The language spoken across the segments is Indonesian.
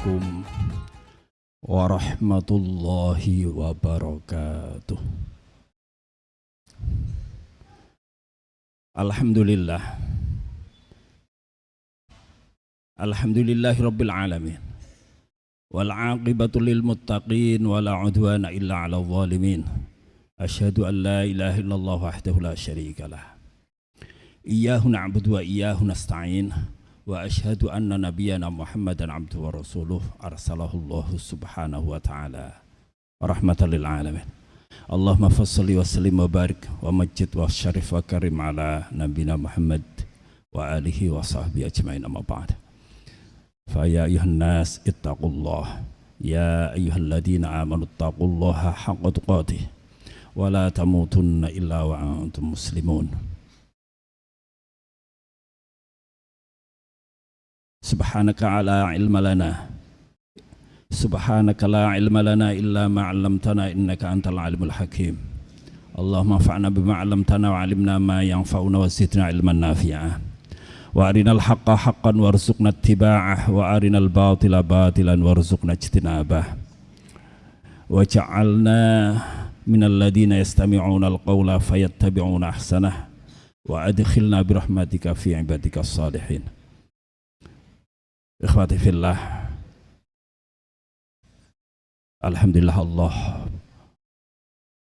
Assalamualaikum warahmatullahi wabarakatuh. Alhamdulillah. Alhamdulillahi rabbil alamin. Wal aqibatu lil muttaqin wala udwana illa 'alal zalimin. Asyhadu an la ilaha illallah wahdahu la syarikalah. Iyyahu na'budu wa iyyahu nasta'in. Wa asyhadu anna nabiyyana Muhammadan abduhu wa rasuluh arsalahu Allah subhanahu wa ta'ala rahmatan lil alamin. Allahumma fassalli wa sallim wa barik wa majid wa syarif wa karim ala nabina Muhammad wa alihi wa sahbihi ajma'in, amma ba'd. Fa ya ayuhan nas ittaqullah ya ayyuhalladzina amanu ittaqullaha haqqa tuqatih wa la tamutunna illa wa antum muslimun. Subhanaka la ilma lana illa ma 'allamtana innaka antal alimul hakim. Allahumma fa'na bima 'allamtana wa 'allimna ma yanfa'una wa zidna ilman nafi'a. Wa arinal haqqa haqqan warzuqna ittiba'ah wa arinal batila batilan warzuqna ijtinabah. Wa ja'alna minal ladina yastami'una al-qawla fayattabi'una ahsanah wa adkhilna birahmatika fi ibadika as-salihin. Ikhwati fillah, alhamdulillah Allah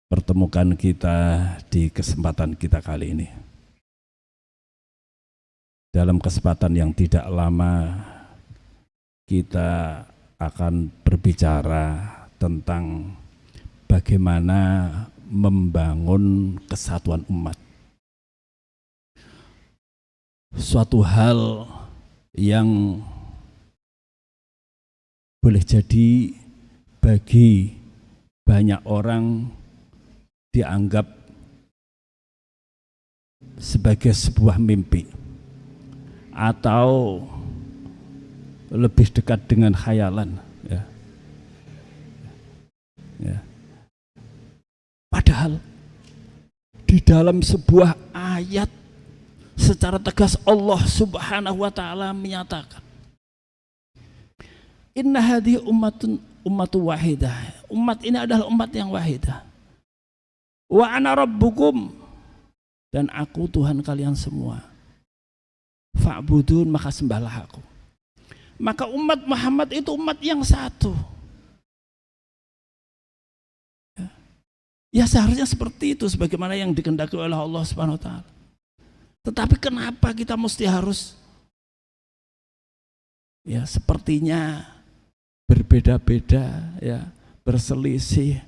pertemukan kita di kesempatan kita kali ini. Dalam kesempatan yang tidak lama kita akan berbicara tentang bagaimana membangun kesatuan umat. Suatu hal yang boleh jadi bagi banyak orang dianggap sebagai sebuah mimpi atau lebih dekat dengan khayalan, ya. Padahal di dalam sebuah ayat secara tegas Allah Subhanahu wa ta'ala menyatakan, inna hadhihi ummatu wahidah. Umat ini adalah umat yang wahidah. Wa ana rabbukum, dan aku Tuhan kalian semua. Fa'budun, maka sembahlah aku. Maka umat Muhammad itu umat yang satu. Ya seharusnya seperti itu sebagaimana yang dikehendaki oleh Allah Subhanahu wa taala. Tetapi kenapa kita mesti harus ya sepertinya berbeda-beda, ya, berselisih,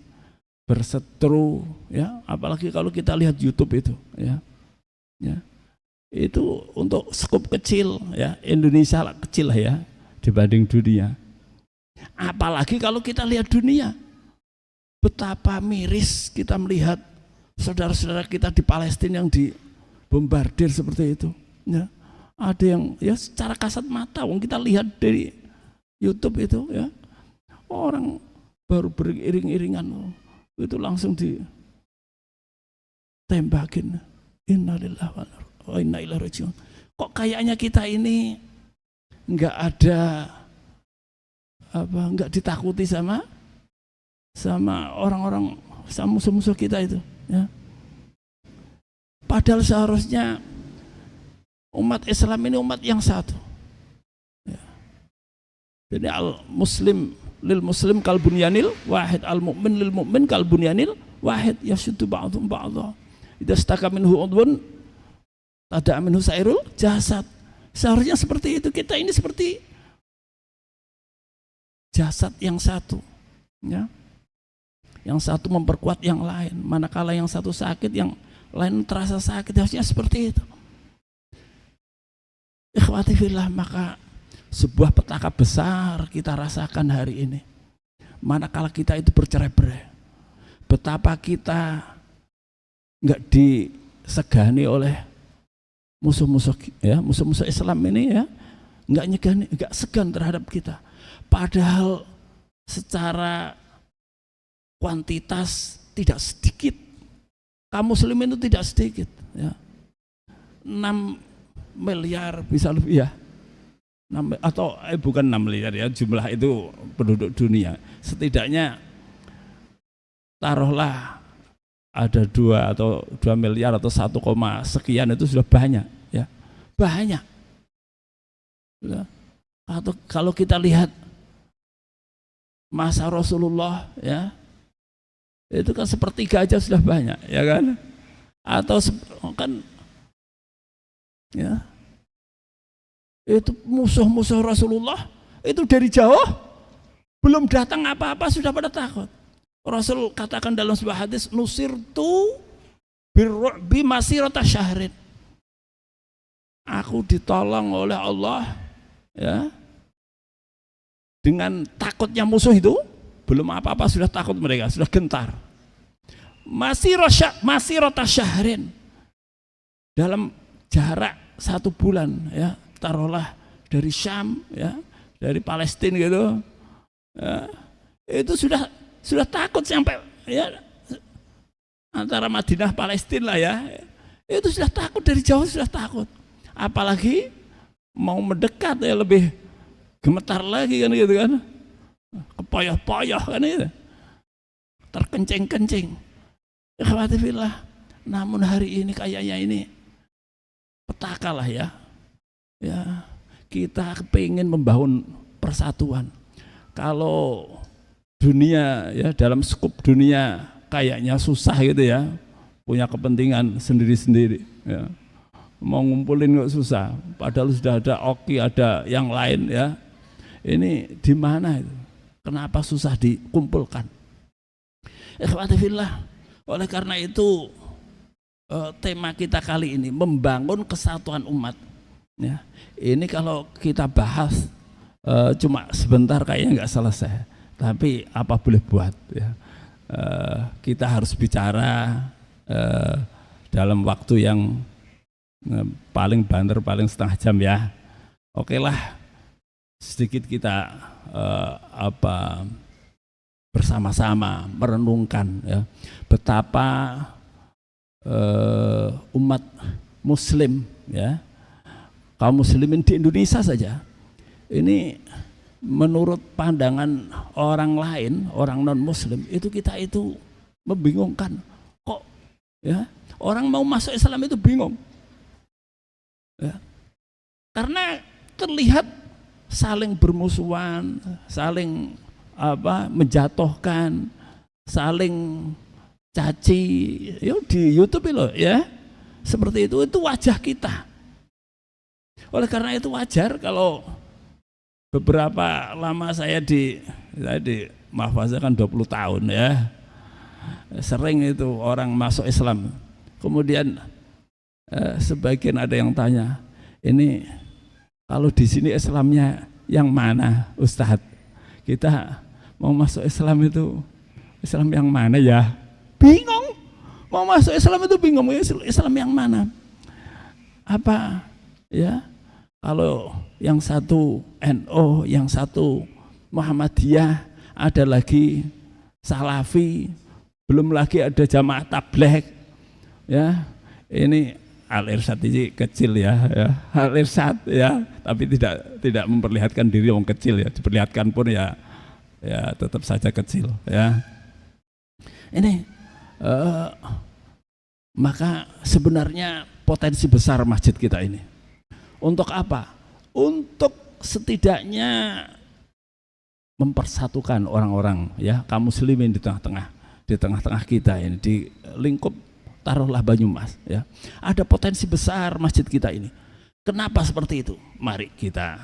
berseteru, ya, apalagi kalau kita lihat YouTube itu, ya, itu untuk skup kecil, ya, Indonesia kecil lah, ya, dibanding dunia. Apalagi kalau kita lihat dunia, betapa miris kita melihat saudara-saudara kita di Palestina yang dibombardir seperti itu, ya. Ada yang ya secara kasat mata, kita lihat dari YouTube itu, ya, orang baru beriring-iringan itu langsung ditembakin. Innalillahi wa inna ilaihi raji'un. Kok kayaknya kita ini nggak ada nggak ditakuti sama orang-orang, sama musuh-musuh kita itu, ya. Padahal seharusnya umat Islam ini umat yang satu. Jadi al-muslim lil muslim kal bunyanil wahid, al-mu'min lil mu'min kal bunyanil wahid, yashuddu ba'dhum ba'dha. Idza staka minhu udhun tada'a minhu sairul jasad. Seharusnya seperti itu. Kita ini seperti jasad yang satu, ya. Yang satu memperkuat yang lain. Manakala yang satu sakit, yang lain terasa sakit. Harusnya seperti itu. Ikhwati fillah, maka sebuah petaka besar kita rasakan hari ini. Manakala kita itu bercerai-berai, betapa kita nggak disegani oleh musuh-musuh, ya, musuh-musuh Islam ini, ya, nggak segan terhadap kita. Padahal secara kuantitas tidak sedikit, kaum muslimin itu tidak sedikit, ya. 6 miliar bisa lebih, ya. atau bukan 6 miliar ya, jumlah itu penduduk dunia. Setidaknya taruhlah ada 2 miliar atau 1, sekian, itu sudah banyak ya. Banyak. Atau kalau kita lihat masa Rasulullah ya, itu kan sepertiga aja sudah banyak ya kan, atau kan ya, itu musuh-musuh Rasulullah itu dari jauh belum datang apa-apa sudah pada takut. Rasul katakan dalam sebuah hadis, nusirtu birru'bi masirata syahrin, aku ditolong oleh Allah ya, dengan takutnya musuh itu belum apa-apa sudah takut mereka, sudah gentar. Masirata syahrin, dalam jarak 1 bulan ya, taruhlah dari Syam ya, dari Palestina gitu ya, itu sudah takut sampai ya, antara Madinah Palestina lah ya, itu sudah takut, dari jauh sudah takut, apalagi mau mendekat ya lebih gemetar lagi kan gitu kan, kepoyoh-poyoh kan itu, terkencing-kencing. Ikhwatifillah, namun hari ini kayaknya ini petaka lah ya. Ya, kita pengen membangun persatuan. Kalau dunia ya, dalam skup dunia kayaknya susah gitu ya, punya kepentingan sendiri-sendiri ya. Mau ngumpulin kok susah, padahal sudah ada Oki, ada yang lain ya. Ini di mana itu? Kenapa susah dikumpulkan? Ikhwatifillah, oleh karena itu tema kita kali ini membangun kesatuan umat. Ya, ini kalau kita bahas cuma sebentar kayaknya nggak selesai. Tapi apa boleh buat ya, kita harus bicara dalam waktu yang paling banter paling setengah jam ya. Oke lah, sedikit kita bersama-sama merenungkan ya, betapa umat Muslim ya, kaum muslimin di Indonesia saja ini menurut pandangan orang lain, orang non Muslim itu, kita itu membingungkan. Kok ya orang mau masuk Islam itu bingung ya, karena terlihat saling bermusuhan, saling menjatuhkan, saling caci yuk di YouTube loh ya, seperti itu wajah kita. Oleh karena itu wajar kalau beberapa lama saya di Mahfazah kan 20 tahun ya, sering itu orang masuk Islam, kemudian sebagian ada yang tanya, ini kalau di sini Islamnya yang mana Ustadz? Kita mau masuk Islam itu Islam yang mana ya? Bingung. Mau masuk Islam itu bingung, Islam yang mana? Apa ya? Kalau yang satu NU, yang satu Muhammadiyah, ada lagi Salafi, belum lagi ada Jamaah Tabligh ya. Ini Al-Irsyad ini kecil ya, Al-Irsyad ya, tapi tidak memperlihatkan diri orang kecil ya, diperlihatkan pun ya tetap saja kecil ya. Ini maka sebenarnya potensi besar masjid kita ini untuk apa? Untuk setidaknya mempersatukan orang-orang ya, kaum muslimin di tengah-tengah kita ini, di lingkup taruhlah Banyumas ya, ada potensi besar masjid kita ini. Kenapa seperti itu? Mari kita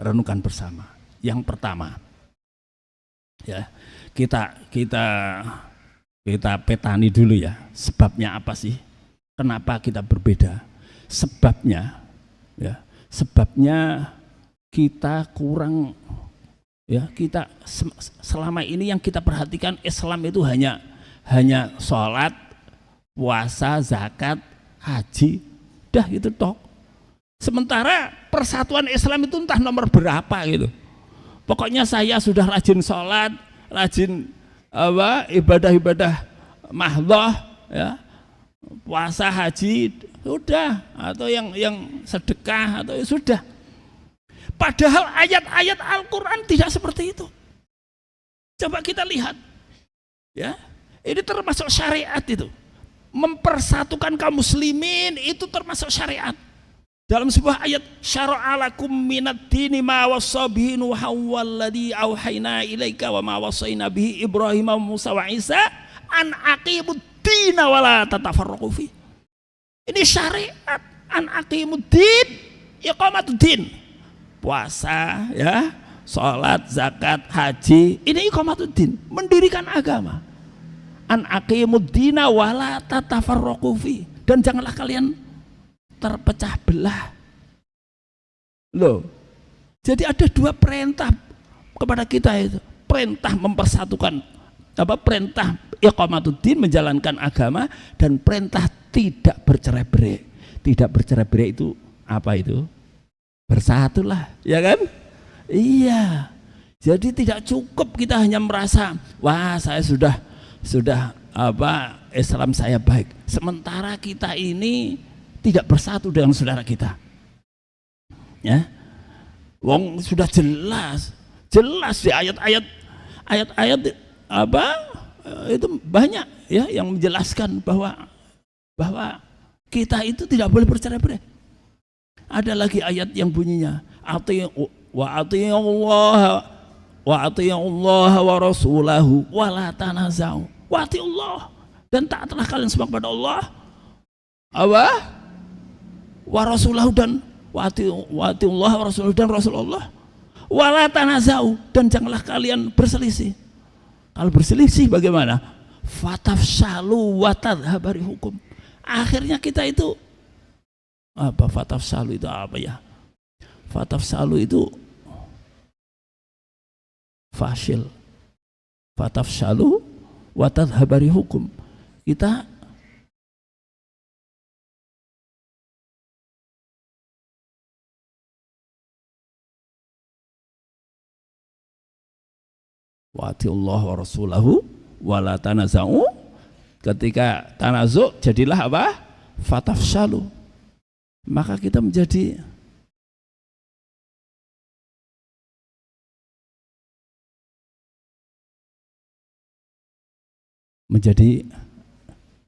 renungkan bersama. Yang pertama ya, kita petani dulu ya, sebabnya apa sih? Kenapa kita berbeda? Sebabnya ya, sebabnya kita kurang ya, kita selama ini yang kita perhatikan Islam itu hanya sholat, puasa, zakat, haji, dah itu toh. Sementara persatuan Islam itu entah nomor berapa gitu. Pokoknya saya sudah rajin sholat, rajin ibadah-ibadah mahdhah ya, puasa, haji, sudah, atau yang sedekah atau sudah. Padahal ayat-ayat Al-Quran tidak seperti itu. Coba kita lihat, ya, ini termasuk syariat itu. Mempersatukan kaum muslimin itu termasuk syariat. Dalam sebuah ayat, syara'alakum minad dini ma wassa bihi Nuhan walladzi auhayna ilaika wa ma wassayna bihi Ibrahim wa Musa wa Isa an aqimud dina wa la tatafarraqu fi. Ini syariat, an aqimud din, iqamatud din. Puasa, ya, salat, zakat, haji, ini iqamatuddin, mendirikan agama. An aqimud dina wa la tatafarraqu fi, dan janganlah kalian terpecah belah. Loh, jadi ada dua perintah kepada kita itu. Perintah mempersatukan, perintah iqamatuddin, menjalankan agama, dan perintah tidak bercerai-berai. Tidak bercerai-berai itu apa itu? Bersatulah, ya kan? Iya. Jadi tidak cukup kita hanya merasa, wah saya sudah Islam saya baik, sementara kita ini tidak bersatu dengan saudara kita. Ya. Wong sudah jelas di ayat-ayat itu banyak, ya, yang menjelaskan bahwa kita itu tidak boleh bercerai-berai. Ada lagi ayat yang bunyinya wa ati'ullah wa rasulahu wa la tanaza'u. Wa ati'ullah, dan taatlah kalian semua kepada Allah, wa rasulahu, dan wa ati'ullah wa rasulahu, dan Rasulullah, wa la tanaza'u, dan janganlah kalian berselisih. Kalau berselisih bagaimana? Fatafshalu wa tadhhabu rihukum. Akhirnya kita itu apa? Fatafshalu itu apa ya? Fatafshalu itu fasil. Fatafshalu wa tadhhabu rihukum. Kita wa atiullah wa rasulahu wa la tanaza'u. Ketika tanazu, jadilah apa? Fatafshalu. Maka kita menjadi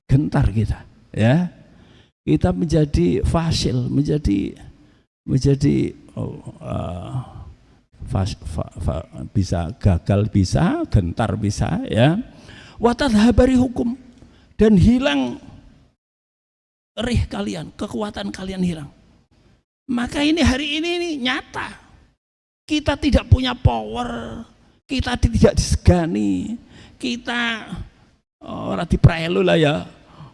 gentar kita, ya. Kita menjadi fasil, menjadi bisa gagal, bisa gentar, bisa, ya. Wa tadhhabu hukum, dan hilang rih kalian, kekuatan kalian hilang. Maka ini hari ini nyata, kita tidak punya power, kita tidak disegani, kita orang dipraelu lah, ya,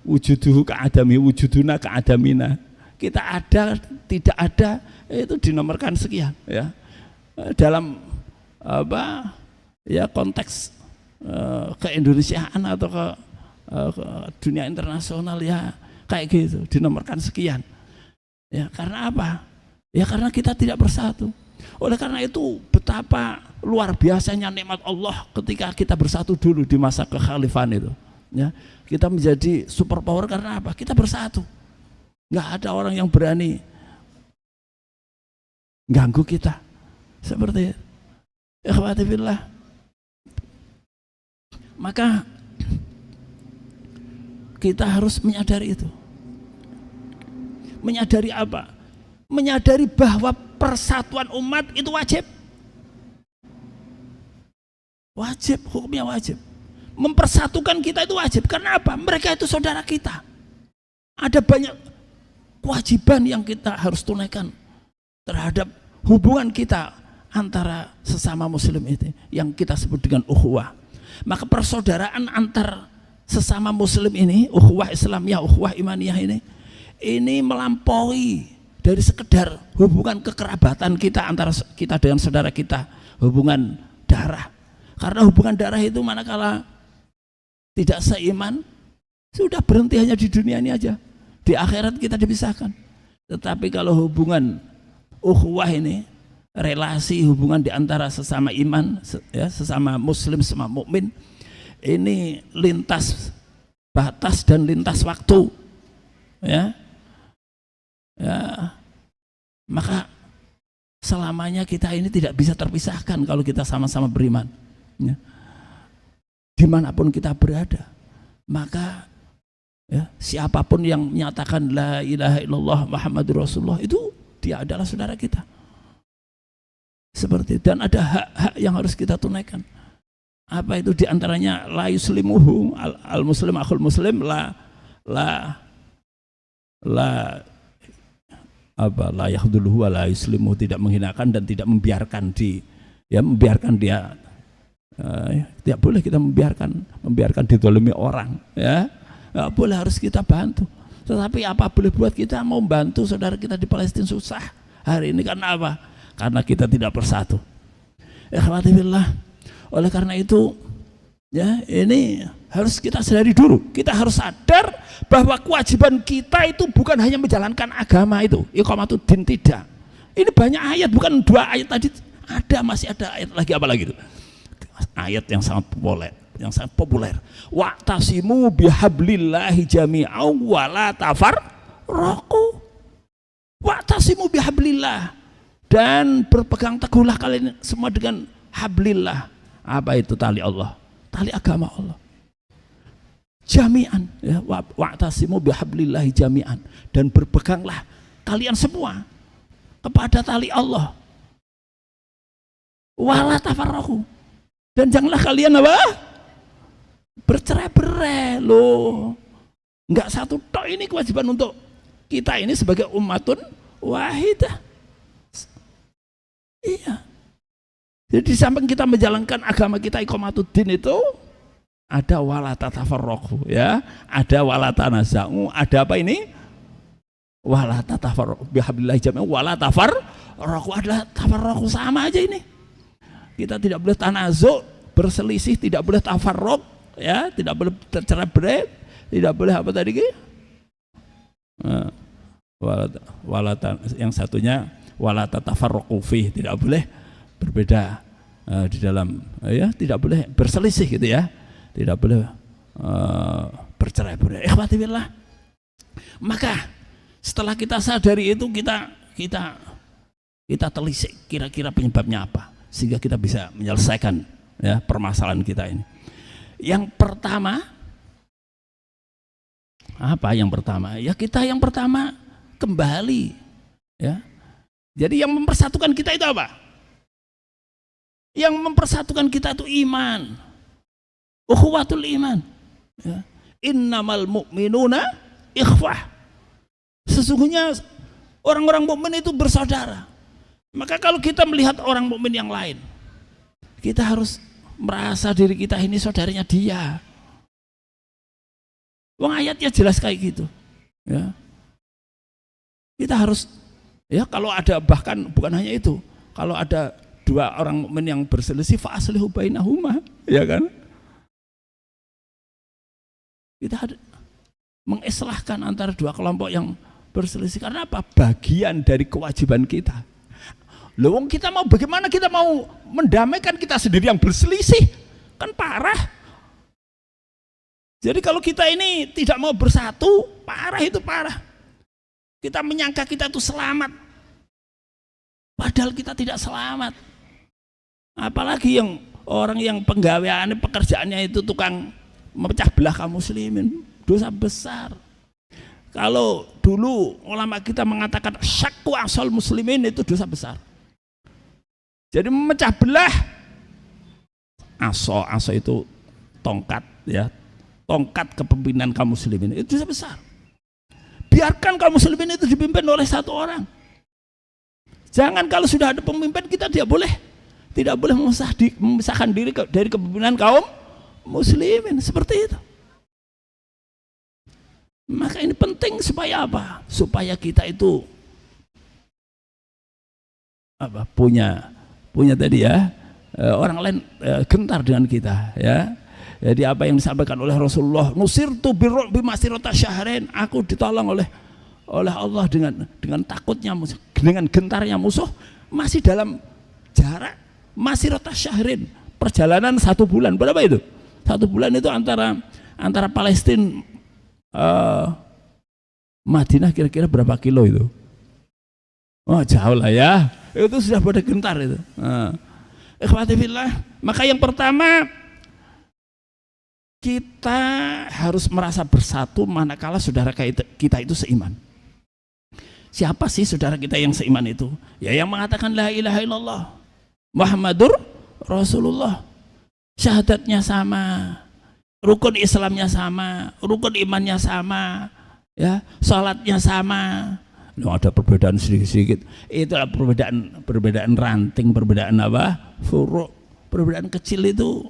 wujuduhu ka'adami wujuduna ka'adamina. Kita ada, tidak ada, itu dinomorkan sekian, ya. Dalam ya, konteks keindonesiaan atau ke dunia internasional, ya, kayak gitu, dinomorkan sekian, ya. Karena apa? Ya karena kita tidak bersatu. Oleh karena itu betapa luar biasanya nikmat Allah ketika kita bersatu dulu di masa kekhalifahan itu, ya. Kita menjadi superpower karena apa? Kita bersatu. Nggak ada orang yang berani ganggu kita seperti itu. Ikhwati fillah. Maka kita harus menyadari itu. Menyadari apa? Menyadari bahwa persatuan umat itu wajib. Wajib, hukumnya wajib. Mempersatukan kita itu wajib. Karena apa? Mereka itu saudara kita. Ada banyak kewajiban yang kita harus tunaikan terhadap hubungan kita antara sesama muslim itu, yang kita sebut dengan ukhuwah. Maka persaudaraan antar sesama muslim ini, ukhuwah Islamiyah, ukhuwah imaniyah ini melampaui dari sekedar hubungan kekerabatan kita antara kita dengan saudara kita, hubungan darah. Karena hubungan darah itu manakala tidak seiman, sudah berhenti hanya di dunia ini aja. Di akhirat kita dipisahkan. Tetapi kalau hubungan ukhuwah ini, relasi hubungan di antara sesama iman, ya, sesama muslim, sesama mukmin, ini lintas batas dan lintas waktu, ya. Ya, maka selamanya kita ini tidak bisa terpisahkan kalau kita sama-sama beriman. Ya. Dimanapun kita berada, maka ya, siapapun yang menyatakan la ilaha illallah Muhammadur Rasulullah itu dia adalah saudara kita. Seperti itu. Dan ada hak-hak yang harus kita tunaikan. Apa itu diantaranya la yuslimuhu al muslim akhul muslim la yahduluhu wa la yuslimuhu, tidak menghinakan dan tidak membiarkan dia tidak boleh kita membiarkan didolimi orang, ya nggak boleh, harus kita bantu. Tetapi apa boleh buat kita mau bantu saudara kita di Palestina susah hari ini karena apa? Karena kita tidak bersatu. Ikhwati billah. Oleh karena itu ya ini harus kita sadari dulu. Kita harus sadar bahwa kewajiban kita itu bukan hanya menjalankan agama itu, iqamatuddin, tidak. Ini banyak ayat, bukan 2 ayat tadi, masih ada ayat lagi, apa lagi itu? Ayat yang sangat populer. Wa'tasimu bihablillahi jami'an wa la tafarraqu. Wa'tasimu bihablillah, dan berpegang teguhlah kalian semua dengan hablillah. Apa itu? Tali Allah, tali agama Allah. Jami'an, ya, wa'tasimu bihablillahi jami'an, dan berpeganglah kalian semua kepada tali Allah. Wala tafarraqu, dan janganlah kalian apa? Bercerai-berai loh. Enggak satu tok, ini kewajiban untuk kita ini sebagai ummatun wahidah. Iya. Jadi di samping kita menjalankan agama kita iqamatuddin itu ada wala tatafarraqu, ya, ada wala tanaza'u, ada apa ini? Wala tatafarraqu bihablillah jami'an wala tafarraqu, adalah tafarraqu, sama aja ini. Kita tidak boleh tanazu', berselisih, tidak boleh tafarraq, ya, tidak boleh tercerai-berai, tidak boleh apa tadi? Yang satunya wala tatafarraqu fi, tidak boleh berbeda di dalam, ya, tidak boleh berselisih gitu, ya, tidak boleh bercerai-berai. Ikhwati billah. Maka setelah kita sadari itu, kita telisik kira-kira penyebabnya apa, sehingga kita bisa menyelesaikan, ya, permasalahan kita ini. Yang pertama apa? Yang pertama ya kita kembali, ya. Jadi yang mempersatukan kita itu apa? Yang mempersatukan kita itu iman, ukhuwatul iman, ya. Innamal mu'minuna ikhwah. Sesungguhnya orang-orang mukmin itu bersaudara. Maka kalau kita melihat orang mukmin yang lain, kita harus merasa diri kita ini saudaranya dia. Wong ayatnya jelas kayak gitu, ya. Kita harus, ya, kalau ada, bahkan bukan hanya itu, kalau ada 2 orang mukmin yang berselisih, fa aslihu bainahuma, ya kan? Kita mengislahkan antara 2 kelompok yang berselisih. Karena apa? Bagian dari kewajiban kita. Loh, kita mau bagaimana? Kita mau mendamaikan kita sendiri yang berselisih, kan parah. Jadi kalau kita ini tidak mau bersatu, parah itu, parah. Kita menyangka kita itu selamat, padahal kita tidak selamat. Apalagi yang orang yang penggawean, pekerjaannya itu tukang memecah belah kaum muslimin, dosa besar. Kalau dulu ulama kita mengatakan syakku asal muslimin, itu dosa besar. Jadi memecah belah, aso itu tongkat, ya, tongkat kepemimpinan kaum muslimin, itu dosa besar. Biarkan kaum muslimin itu dipimpin oleh 1 orang. Jangan kalau sudah ada pemimpin, kita tidak boleh memisahkan diri dari kepemimpinan kaum muslimin, seperti itu. Maka ini penting supaya apa? Supaya kita itu apa? Punya tadi, ya, orang lain gentar dengan kita, ya. Jadi apa yang disampaikan oleh Rasulullah, nusirtu bimasirata syahrain, aku ditolong oleh Allah dengan takutnya musuh, dengan gentarnya musuh, masih dalam jarak masirata syahrain, perjalanan 1 bulan. Berapa itu? 1 bulan itu antara Palestina Madinah kira-kira berapa kilo itu? Oh, jauh lah, ya. itu sudah pada gentar itu. Ikhwati fillah, maka yang pertama kita harus merasa bersatu manakala saudara kita itu seiman. Siapa sih saudara kita yang seiman itu? Ya yang mengatakan la ilaha illallah Muhammadur Rasulullah, syahadatnya sama, rukun Islamnya sama, rukun imannya sama, ya, salatnya sama. Ada perbedaan sedikit-sedikit, itulah perbedaan ranting, perbedaan apa? Furuk, perbedaan kecil itu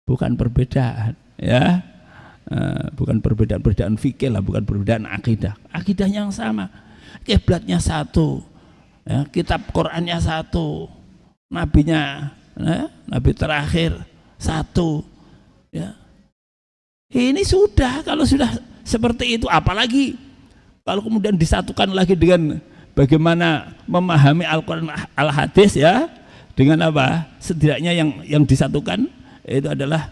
bukan perbedaan, ya, bukan perbedaan fikih lah, bukan perbedaan akidah. Akidahnya yang sama, kiblatnya satu, ya, kitab Qurannya satu, nabinya, ya, nabi terakhir satu, ya. Ini sudah, kalau sudah seperti itu, apalagi kalau kemudian disatukan lagi dengan bagaimana memahami Al-Quran Al-Hadis, ya, dengan apa? Setidaknya yang disatukan itu adalah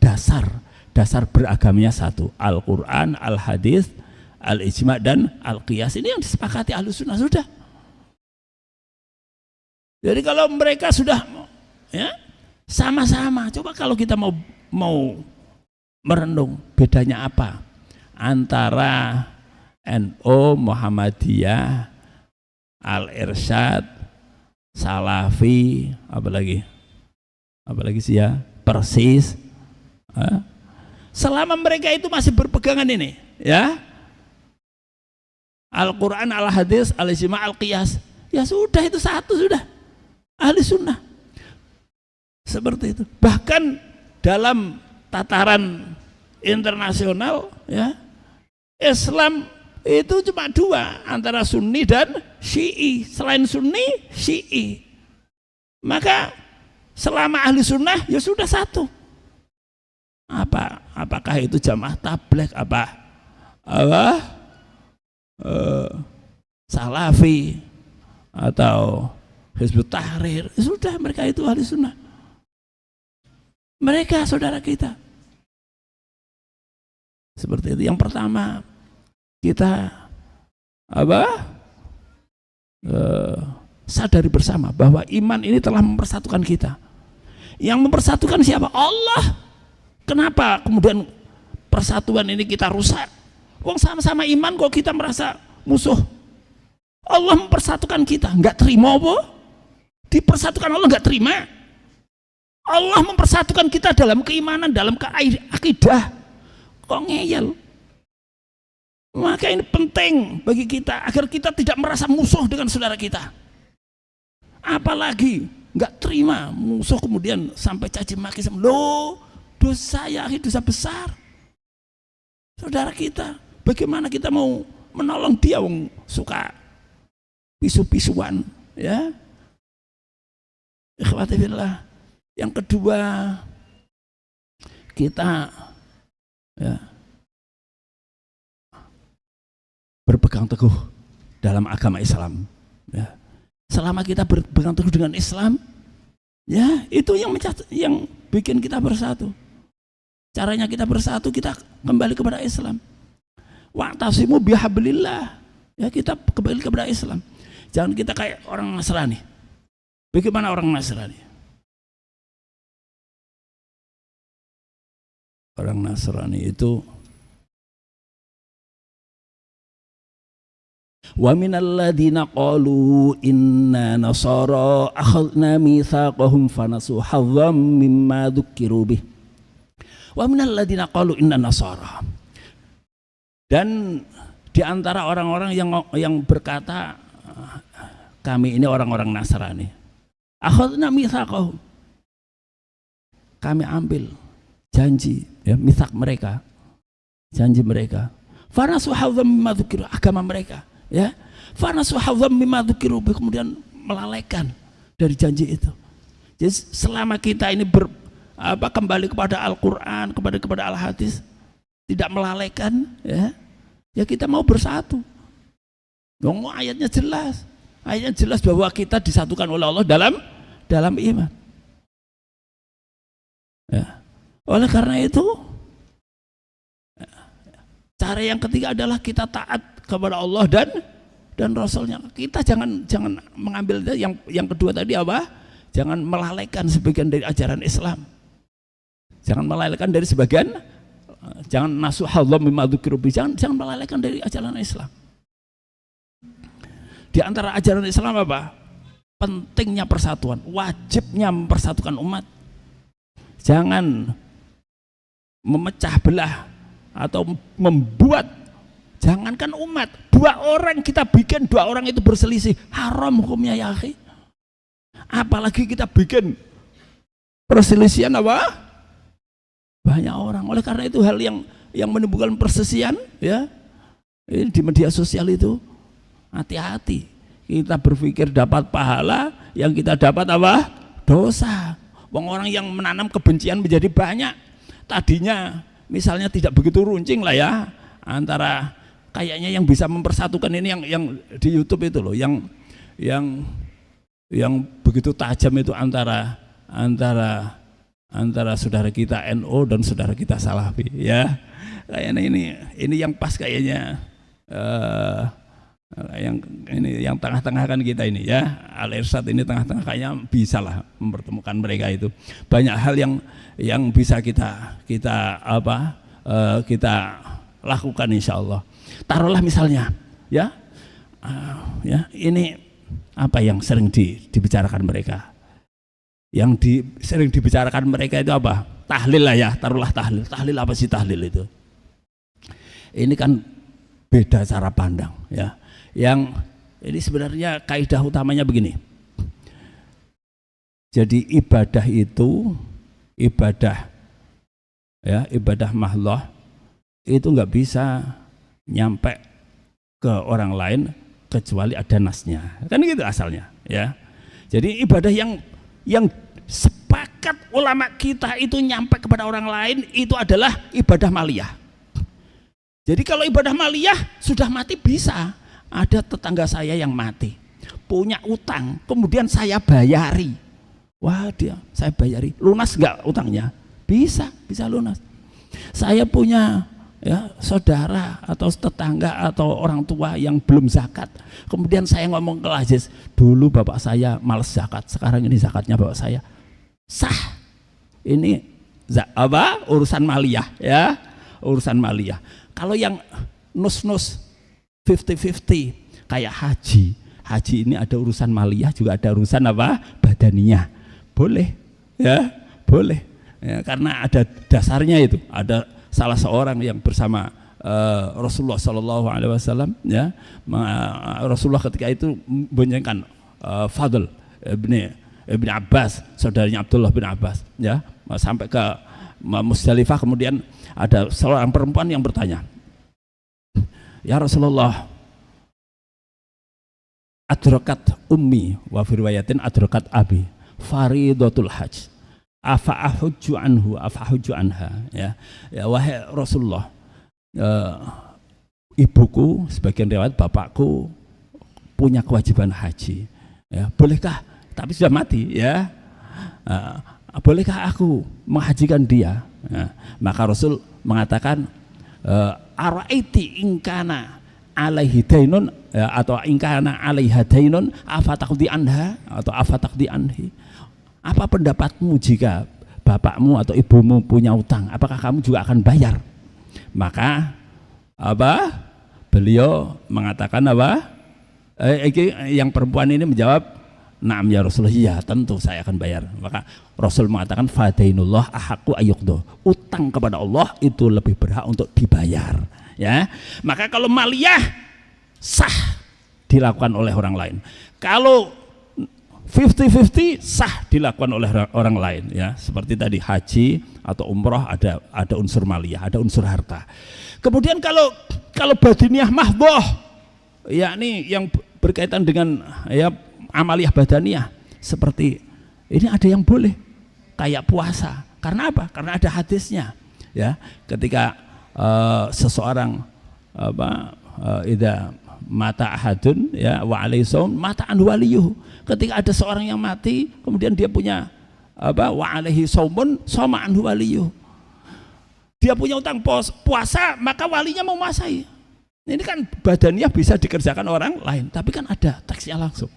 dasar beragamanya satu, Al-Quran, Al-Hadis, Al-Ijma' dan Al-Qiyas. Ini yang disepakati Ahlussunnah sudah. Jadi kalau mereka sudah, ya, sama-sama, coba kalau kita mau merenung bedanya apa antara NU, Muhammadiyah, Al-Irsyad, Salafi, apalagi sih ya, Persis, selama mereka itu masih berpegangan ini, ya, Al-Quran, Al-Hadis, Al-Ijma', Al-Qiyas, ya sudah, itu satu sudah, ahli sunnah seperti itu. Bahkan dalam tataran internasional, ya, Islam itu cuma dua, antara Sunni dan Syi'i. Selain Sunni, Syi'i. Maka selama ahli sunnah ya sudah satu. Apakah itu jamaah tabligh, Salafi atau Hizbut Tahrir, ya sudah, mereka itu ahli sunnah. Mereka saudara kita. Seperti itu. Yang pertama, kita sadari bersama bahwa iman ini telah mempersatukan kita. Yang mempersatukan siapa? Allah. Kenapa kemudian persatuan ini kita rusak? Wong sama-sama iman kok kita merasa musuh. Allah mempersatukan kita, nggak terima apa? Dipersatukan Allah nggak terima. Allah mempersatukan kita dalam keimanan, dalam akidah. Kok ngeyel? Maka ini penting bagi kita agar kita tidak merasa musuh dengan saudara kita. Apalagi nggak terima musuh kemudian sampai caci maki, loh, dosa ya, dosa besar. Saudara kita, bagaimana kita mau menolong dia wong suka pisu-pisuan, ya? Ikhwati fillah. Yang kedua, kita, ya, berpegang teguh dalam agama Islam, ya. Selama kita berpegang teguh dengan Islam, ya, itu yang bikin kita bersatu. Caranya kita bersatu, kita kembali kepada Islam. Wa'tasimu bihablillah, ya, kita kembali kepada Islam. Jangan kita kayak orang Nasrani. Bagaimana orang Nasrani? Orang Nasrani itu, wa minal ladzina qalu inna nasara akhadna mitsaqahum fanasu hazzam mimma dzukiru bih. Wa minal ladzina qalu inna nasara. Dan di antara orang-orang yang berkata kami ini orang-orang Nasrani, akhadna mitsaqahum, kami ambil janji, ya, mitsak mereka, janji mereka. Fanasu hazzam mimma dzukiru, agama mereka, ya. Fanasu hazzam mimma dzukiru, kemudian melalaikan dari janji itu. Jadi selama kita ini kembali kepada Al-Quran, kepada Al-Hadis, tidak melalaikan, ya, ya kita mau bersatu. Ayatnya jelas bahwa kita disatukan oleh Allah dalam iman, ya. Oleh karena itu, cara yang ketiga adalah kita taat kepada Allah dan Rasulnya. Kita jangan mengambil yang kedua tadi apa? Jangan melalaikan sebagian dari ajaran Islam. Jangan melalaikan dari sebagian, jangan nasuhallah mimma dzukiru bi, jangan melalaikan dari ajaran Islam. Di antara ajaran Islam apa? Pentingnya persatuan, wajibnya mempersatukan umat. Jangan memecah belah atau membuat, jangankan umat, dua orang kita bikin, dua orang itu berselisih, haram hukumnya ya akhi. Apalagi kita bikin perselisihan apa? Banyak orang. Oleh karena itu hal yang menimbulkan perselisihan ya, ini di media sosial itu hati-hati. Kita berpikir dapat pahala, yang kita dapat apa? Dosa. Orang yang menanam kebencian menjadi banyak. Tadinya misalnya tidak begitu runcing lah ya, antara kayaknya yang bisa mempersatukan ini yang di YouTube itu loh, yang begitu tajam itu antara saudara kita NU dan saudara kita Salafi ya. Kayaknya ini yang pas kayaknya, yang tengah-tengah kan kita ini ya, Al-Irsyad ini tengah-tengah, kayaknya bisa lah mempertemukan mereka itu. Banyak hal yang bisa kita lakukan insya Allah. Taruhlah misalnya ya, ini apa yang sering dibicarakan mereka. Yang sering dibicarakan mereka itu apa? Tahlil lah ya, taruhlah tahlil. Tahlil apa sih tahlil itu? Ini kan beda cara pandang ya. Yang ini sebenarnya kaidah utamanya begini. Jadi ibadah itu, ibadah mahdoh itu nggak bisa nyampe ke orang lain kecuali ada nasnya. Kan gitu asalnya ya. Jadi ibadah yang sepakat ulama kita itu nyampe kepada orang lain itu adalah ibadah maliyah. Jadi kalau ibadah maliyah sudah mati bisa. Ada tetangga saya yang mati, punya utang, kemudian saya bayari. Wah saya bayari, lunas nggak utangnya? Bisa lunas. Saya punya ya saudara atau tetangga atau orang tua yang belum zakat, kemudian saya ngomong ke Aziz, dulu bapak saya males zakat, sekarang ini zakatnya bapak saya sah. Ini urusan maliyah ya, urusan maliyah. Kalau yang nus 50-50 kayak haji ini ada urusan maliyah juga ada urusan apa? Badaniyah. Boleh ya, boleh ya, karena ada dasarnya itu. Ada salah seorang yang bersama Rasulullah SAW ya, Rasulullah ketika itu membunyikan Fadl ibn Abbas, saudaranya Abdullah bin Abbas ya, sampai ke Musdalifah. Kemudian ada seorang perempuan yang bertanya, ya Rasulullah, adrakat ummi wa fi riwayatin adrakat abi faridatul hajj afa ahujju anhu afa ahujju anha ya wahai Rasulullah, ibuku, sebagian riwayat bapakku punya kewajiban haji ya, bolehkah, tapi sudah mati ya, bolehkah aku menghajikan dia? Maka Rasul mengatakan, araiti ingkana alaihi dainun atau ingkana alaiha dainun afataqdi anha atau afataqdi anhi. Apa pendapatmu jika bapakmu atau ibumu punya utang, apakah kamu juga akan bayar? Maka beliau mengatakan yang perempuan ini menjawab, na'am ya Rasulullah, iya tentu saya akan bayar. Maka Rasul mengatakan fadainullah ahaqqu ayyuqda, utang kepada Allah itu lebih berhak untuk dibayar ya. Maka kalau maliyah sah dilakukan oleh orang lain, kalau 50-50 sah dilakukan oleh orang lain ya. Seperti tadi haji atau umroh ada unsur maliyah, ada unsur harta. Kemudian kalau badiniyah mahdhoh yakni yang berkaitan dengan ya amaliyah badaniyah, seperti ini ada yang boleh kayak puasa. Karena apa? Karena ada hadisnya ya, ketika seseorang idza mata ahadun ya wa alaihi shaum mata an waliyuh, ketika ada seorang yang mati kemudian dia punya wa alaihi shaumun shoma an waliyuh, dia punya utang puasa, maka walinya mau puasai Ini kan badaniah bisa dikerjakan orang lain, tapi kan ada teksnya langsung.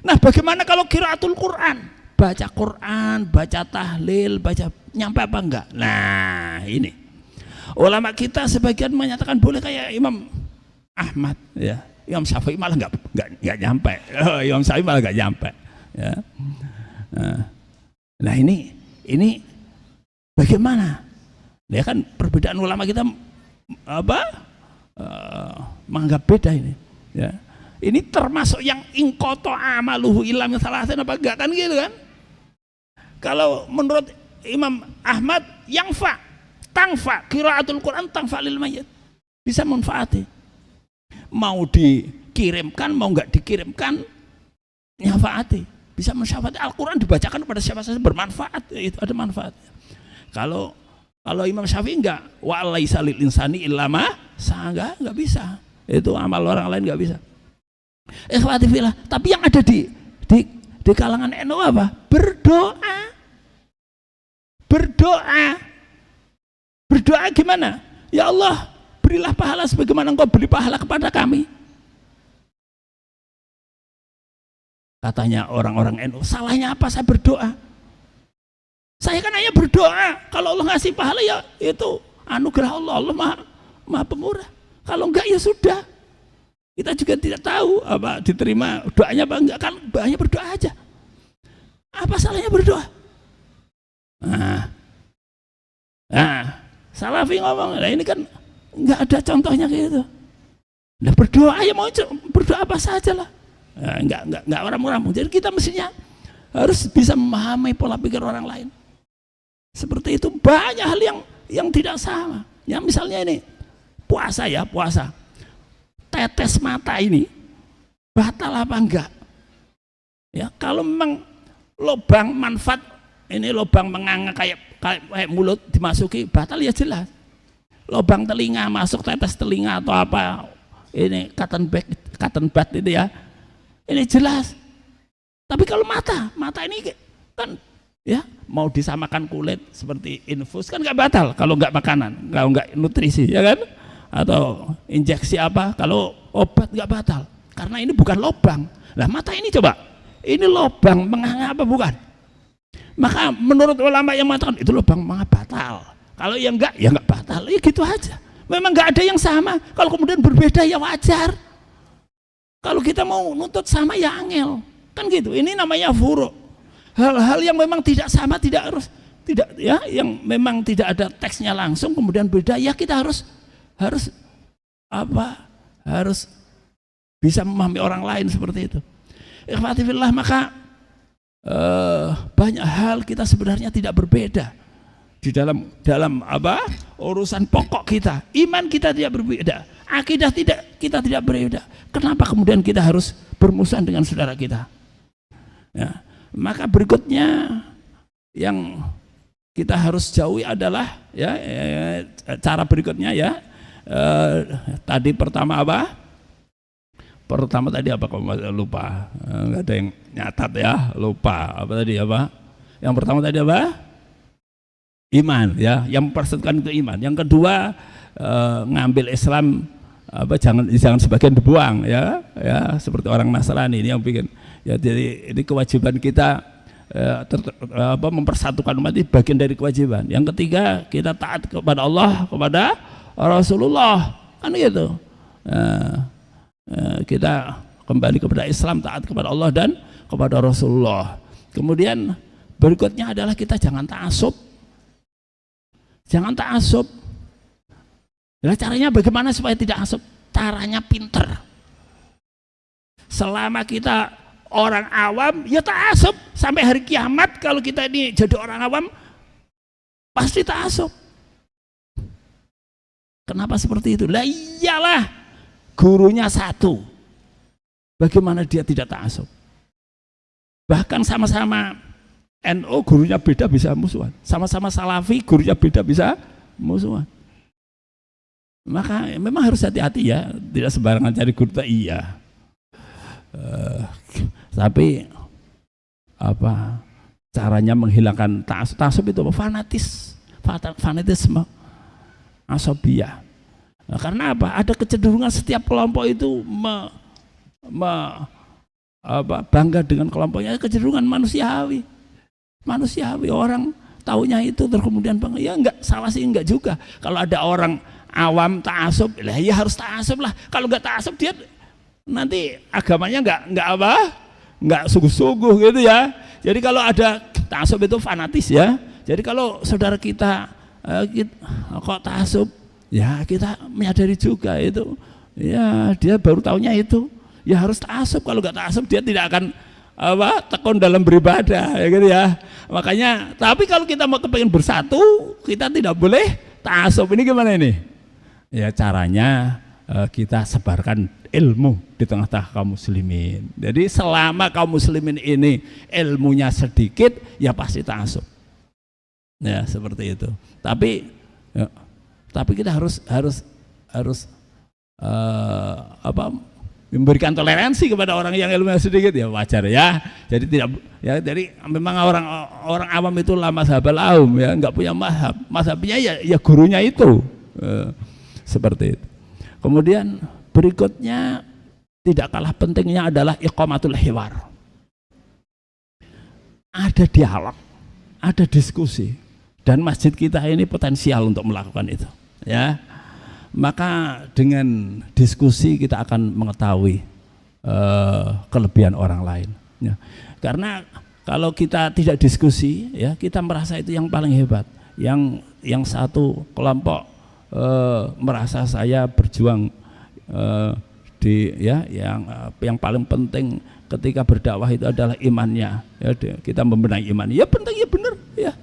Nah, bagaimana kalau qiraatul Quran? Baca Quran, baca tahlil, baca nyampe apa enggak? Nah, ini. Ulama kita sebagian menyatakan boleh kayak Imam Ahmad ya. Imam Syafi'i malah enggak nyampe. Imam Syafi'i malah enggak nyampe ya. Nah, ini bagaimana? Ya kan perbedaan ulama kita menganggap beda ini ya. Ini termasuk yang ingkoto amaluhu ilam salasin apa enggak kan gitu kan? Kalau menurut Imam Ahmad yang tangfa qiraatul Quran tangfa lil mayyit, bisa manfaati. Mau dikirimkan mau enggak dikirimkan nyafaati, bisa mensyafaati. Al-Quran dibacakan kepada siapa saja bermanfaat, itu ada manfaatnya. Kalau Imam Syafi'i enggak, wa laisa lil insani illa ma sa'a, enggak bisa. Itu amal orang lain enggak bisa. Ikhwati fillah, tapi yang ada di kalangan NU apa? Berdoa gimana? Ya Allah, berilah pahala sebagaimana Engkau beri pahala kepada kami. Katanya orang-orang NU, salahnya apa saya berdoa? Saya kan hanya berdoa. Kalau Allah ngasih pahala ya itu anugerah Allah. Allah maha pemurah. Kalau enggak ya sudah. Kita juga tidak tahu apa diterima doanya apa enggak, kan hanya berdoa aja. Apa salahnya berdoa? Salafi ngomong, nah ini kan enggak ada contohnya kayak gitu. Nah, berdoa ya mau berdoa apa saja lah. Enggak orang-orang. Jadi kita mestinya harus bisa memahami pola pikir orang lain. Seperti itu banyak hal yang tidak sama. Ya misalnya ini puasa. Tetes mata ini batal apa enggak? Ya, kalau memang lubang manfaat ini lubang menganga kayak mulut dimasuki batal ya jelas. Lubang telinga masuk tetes telinga atau apa ini cotton bud itu ya. Ini jelas. Tapi kalau mata ini kan ya mau disamakan kulit seperti infus kan enggak batal kalau enggak makanan, kalau enggak nutrisi ya kan? Atau injeksi apa, kalau obat nggak batal karena ini bukan lubang. Lah mata ini coba, ini lubang menganga apa bukan? Maka menurut ulama yang mengatakan itu lubang menganga batal, kalau yang enggak ya enggak batal, ya gitu aja. Memang nggak ada yang sama. Kalau kemudian berbeda ya wajar. Kalau kita mau nuntut sama ya angel kan gitu. Ini namanya furu'. Hal-hal yang memang tidak sama, tidak ya, yang memang tidak ada teksnya langsung kemudian beda ya kita harus bisa memahami orang lain seperti itu. Ikhwati fillah, maka banyak hal kita sebenarnya tidak berbeda di dalam urusan pokok kita. Iman kita tidak berbeda, akidah kita tidak berbeda. Kenapa kemudian kita harus bermusuhan dengan saudara kita? Ya, maka berikutnya yang kita harus jauhi adalah cara berikutnya ya. Tadi pertama apa? Pertama tadi apa? Kok lupa? Nggak ada yang nyatat ya, lupa. Apa tadi apa? Yang pertama tadi apa? Iman ya, yang mempersatukan itu iman. Yang kedua ngambil Islam jangan sebagian dibuang ya, seperti orang Nasrani ini yang bikin. Ya, jadi ini kewajiban kita mempersatukan umat ini bagian dari kewajiban. Yang ketiga kita taat kepada Allah, kepada Rasulullah kan gitu. Kita kembali kepada Islam, taat kepada Allah dan kepada Rasulullah. Kemudian berikutnya adalah kita jangan ta'assub. Jangan ta'assub. Nah, caranya bagaimana supaya tidak ta'assub? Caranya pinter. Selama kita orang awam ya ta'assub sampai hari kiamat. Kalau kita ini jadi orang awam pasti ta'assub. Kenapa seperti itu? Lah iyalah, gurunya satu. Bagaimana dia tidak ta'assub? Bahkan sama-sama NU gurunya beda bisa musuhan. Sama-sama Salafi gurunya beda bisa musuhan. Maka memang harus hati-hati ya, tidak sembarangan cari guru. Iya. Tapi apa caranya menghilangkan ta'assub itu? Fanatisme, asobiyah. Nah, karena apa? Ada kecenderungan setiap kelompok itu bangga dengan kelompoknya, kecenderungan manusiawi. Orang taunya itu terus kemudian bangga. Ya enggak salah sih, enggak juga. Kalau ada orang awam ta'assub, ya harus ta'assub lah. Kalau enggak ta'assub dia nanti agamanya enggak sungguh-sungguh gitu ya. Jadi kalau ada ta'assub itu fanatis ya. Jadi kalau saudara kita kok ta'assub, ya kita menyadari juga itu, ya dia baru tahunya itu, ya harus ta'assub. Kalau nggak ta'assub dia tidak akan tekun dalam beribadah, ya gitu ya. Makanya, tapi kalau kita mau kepengen bersatu, kita tidak boleh ta'assub. Ini gimana ini? Ya caranya kita sebarkan ilmu di tengah-tengah kaum muslimin. Jadi selama kaum muslimin ini ilmunya sedikit, ya pasti ta'assub. Ya seperti itu. Tapi kita harus memberikan toleransi kepada orang yang ilmunya sedikit, ya wajar ya. Jadi jadi memang orang awam itu la mazhabal aum ya, enggak punya mazhab. Mazhabnya ya gurunya itu. Seperti itu. Kemudian berikutnya tidak kalah pentingnya adalah iqamatul hiwar. Ada dialog, ada diskusi. Dan masjid kita ini potensial untuk melakukan itu, ya. Maka dengan diskusi kita akan mengetahui kelebihan orang lain. Ya. Karena kalau kita tidak diskusi, ya kita merasa itu yang paling hebat. Yang satu kelompok merasa saya berjuang yang paling penting ketika berdakwah itu adalah imannya. Ya, kita membenahi iman. Ya penting, ya benar, ya.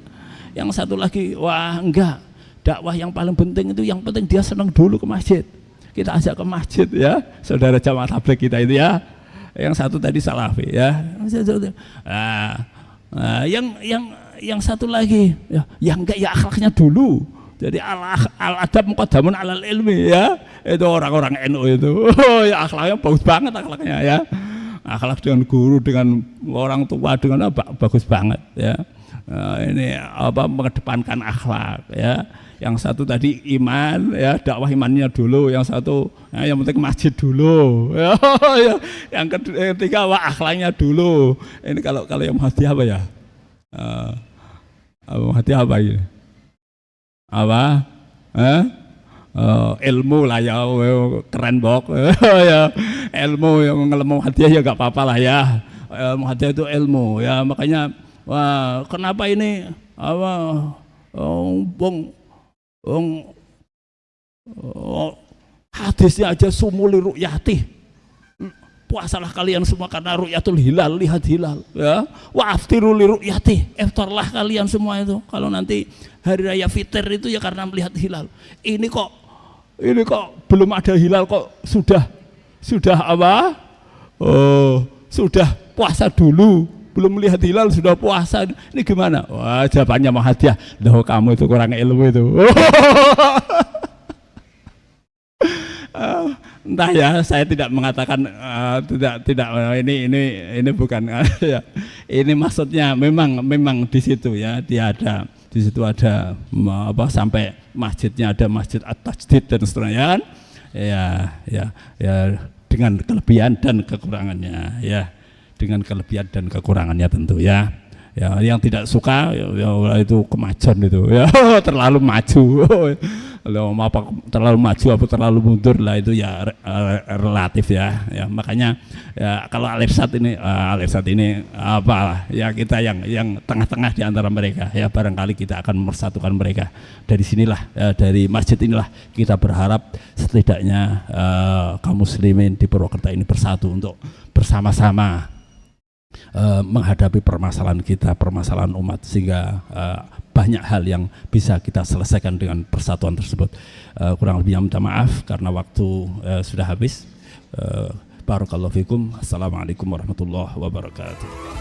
Yang satu lagi, wah enggak, dakwah yang paling penting itu yang penting dia senang dulu ke masjid. Kita ajak ke masjid ya, saudara jamaah tabligh kita itu ya. Yang satu tadi salafi ya. Yang satu lagi, ya enggak, ya akhlaknya dulu. Jadi al-adab muqaddamun alal ilmi ya. Itu orang-orang NU itu. Oh, ya akhlaknya bagus banget akhlaknya ya. Akhlak dengan guru, dengan orang tua, dengan bagus banget ya. Ini mengedepankan akhlak ya. Yang satu tadi iman ya, dakwah imannya dulu. Yang satu yang penting masjid dulu ya. Yang ketiga akhlaknya dulu. Ini kalau yang hati apa ya, hati apa ini, ilmu lah ya, keren bok. Ya ilmu yang ngelemu hadiah ya gak apa-apa lah ya. Ilmu hadiah itu ilmu ya. Makanya wah, kenapa ini hadisnya aja sumuli ru'yati, puasalah kalian semua karena ru'yatul hilal, lihat hilal ya. Wa aftiru li ru'yati, iftarlah kalian semua itu kalau nanti hari raya fitr itu ya karena melihat hilal. Ini kok belum ada hilal kok sudah apa? Oh, sudah puasa dulu. Belum melihat hilal sudah puasa, ini gimana? Wah, jawabannya mau hadiah. Loh, kamu itu kurang ilmu itu. Entah ya, saya tidak mengatakan tidak ini bukan ya. Ini maksudnya memang di situ ya, di situ ada sampai masjidnya ada masjid at-tajdid dan seterusnya kan? Ya dengan kelebihan dan kekurangannya ya. Dengan kelebihan dan kekurangannya tentu ya. Ya yang tidak suka ya itu kemajuan itu ya. Terlalu maju. Apa terlalu maju apa terlalu mundur lah itu ya relatif ya. Ya makanya ya kalau Al-Irsyad ini apalah ya, kita yang tengah-tengah di antara mereka ya, barangkali kita akan mempersatukan mereka. Dari sinilah dari masjid inilah kita berharap setidaknya kaum muslimin di Purwokerto ini bersatu untuk bersama-sama menghadapi permasalahan kita, permasalahan umat, sehingga banyak hal yang bisa kita selesaikan dengan persatuan tersebut. Kurang lebihnya minta maaf karena waktu sudah habis. Barakallahu fikum. Assalamualaikum warahmatullahi wabarakatuh.